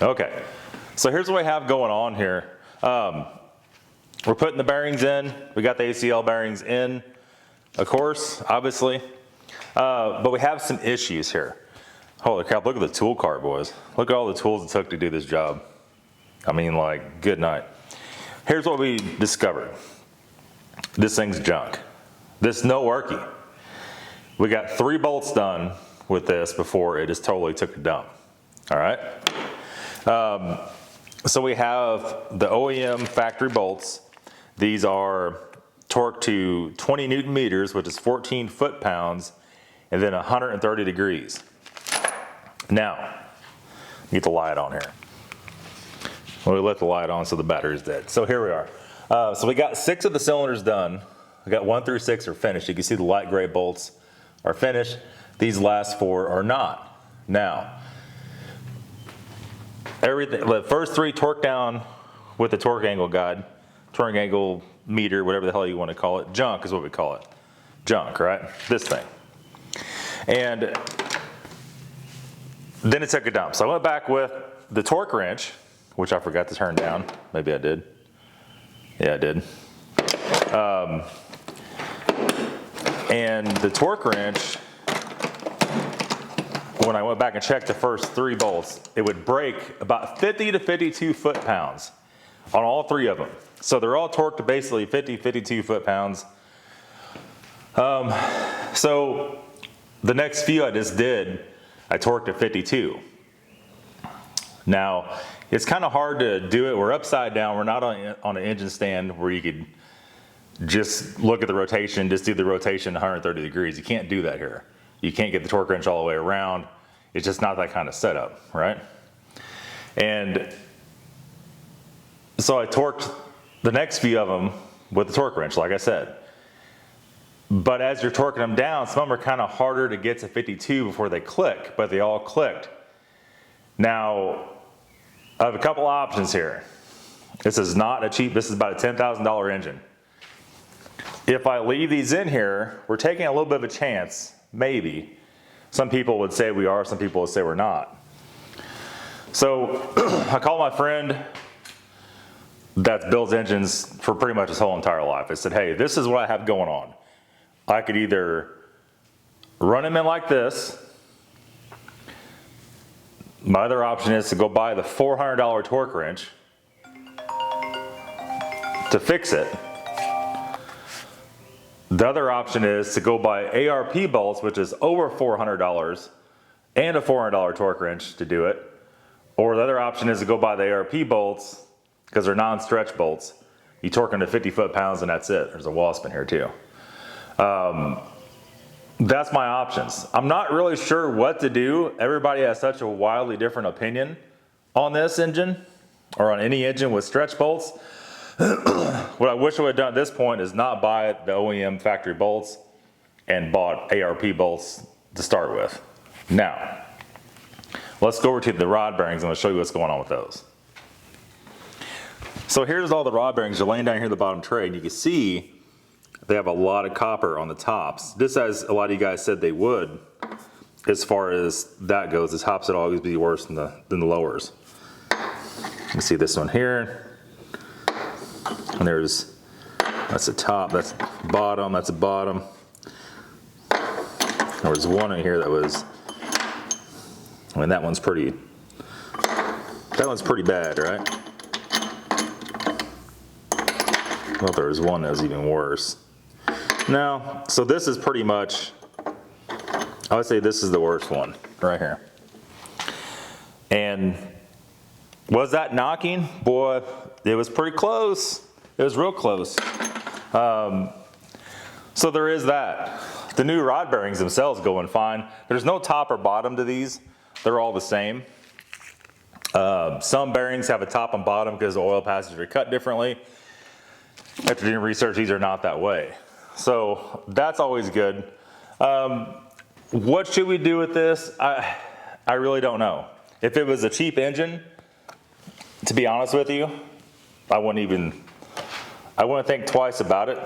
Okay, so here's what we have going on here. We're putting the bearings in. We got the ACL bearings in, of course, obviously. But we have some issues here. Holy crap, look at the tool cart, boys. Look at all the tools it took to do this job. I mean, like, good night. Here's what we discovered. This thing's junk. This no worky. We got 3 bolts done with this before it just totally took a dump. All right. So we have the OEM factory bolts. These are torqued to 20 Newton meters, which is 14 foot-pounds, and then 130 degrees. Now, get the light on here. We let the light on so the battery's dead. So here we are. So we got 6 of the cylinders done. We got 1 through 6 are finished. You can see the light gray bolts are finished. These last 4 are not. Now, everything, the first 3 torque down with the torque angle guide, torque angle meter, whatever the hell you want to call it. Junk is what we call it. Junk, right? This thing. And then it took a dump. So I went back with the torque wrench, which I forgot to turn down. Maybe I did. Yeah, I did. And the torque wrench, when I went back and checked the first 3 bolts, it would break about 50 to 52 foot-pounds on all 3 of them. So they're all torqued to basically 50, 52 foot-pounds. So the next few I just did, I torqued to 52. Now, it's kind of hard to do it. We're upside down. We're not on an engine stand where you could just look at the rotation, just do the rotation 130 degrees. You can't do that here. You can't get the torque wrench all the way around. It's just not that kind of setup, right? And so I torqued the next few of them with the torque wrench, like I said. But as you're torquing them down, some of them are kind of harder to get to 52 before they click, but they all clicked. Now, I have a couple options here. This is not a cheap, this is about a $10,000 engine. If I leave these in here, we're taking a little bit of a chance, maybe. Some people would say we are, some people would say we're not. So I called my friend that builds engines for pretty much his whole entire life. I said, hey, this is what I have going on. I could either run them in like this. My other option is to go buy the $400 torque wrench to fix it. The other option is to go buy ARP bolts, which is over $400, and a $400 torque wrench to do it. Or the other option is to go buy the ARP bolts, because they're non-stretch bolts. You torque them to 50 foot-pounds and that's it. There's a wasp in here too. That's my options. I'm not really sure what to do. Everybody has such a wildly different opinion on this engine, or on any engine with stretch bolts. What I wish I would have done at this point is not buy the OEM factory bolts and bought ARP bolts to start with. Now, let's go over to the rod bearings and I'll show you what's going on with those. So here's all the rod bearings. They're laying down here in the bottom tray, and you can see they have a lot of copper on the tops. Just as a lot of you guys said they would, as far as that goes. The tops would always be worse than the lowers. You can see this one here. And that's the top, that's the bottom, that's the bottom. There was one in here that was, I mean, that one's pretty bad, right? I thought there was one that was even worse. Now, so this is pretty much, I would say this is the worst one, right here. And was that knocking? Boy, it was pretty close. It was real close. So there is that. The new rod bearings themselves going fine. There's no top or bottom to these. They're all the same. Some bearings have a top and bottom because the oil passages are cut differently. After doing research, these are not that way. So that's always good. What should we do with this? I really don't know. If it was a cheap engine, to be honest with you, I wouldn't think twice about it.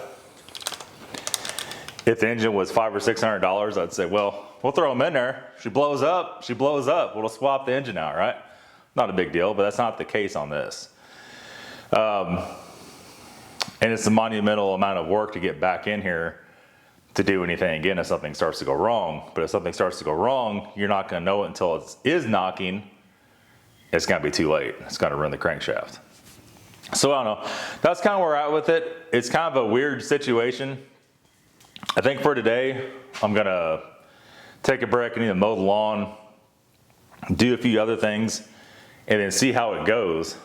If the engine was $500 or $600, I'd say, well, we'll throw them in there. She blows up, we'll swap the engine out, right? not a big deal, but that's not the case on this. And it's a monumental amount of work to get back in here to do anything again if something starts to go wrong. But if something starts to go wrong, you're not going to know it until it is knocking. It's going to be too late. It's going to ruin the crankshaft. So I don't know. That's kind of where we're at with it. It's kind of a weird situation. I think for today, I'm going to take a break and either mow the lawn, do a few other things, and then see how it goes.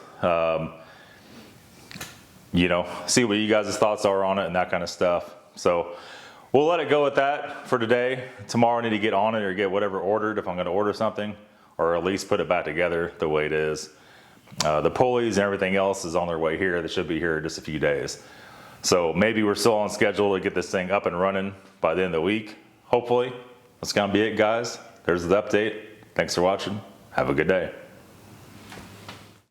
You know, see what you guys' thoughts are on it and that kind of stuff. So we'll let it go with that for today. Tomorrow I need to get on it or get whatever ordered if I'm going to order something, or at least put it back together the way it is. The pulleys and everything else is on their way here. They should be here in just a few days. So maybe we're still on schedule to get this thing up and running by the end of the week, hopefully. That's going to be it, guys. There's the update. Thanks for watching. Have a good day.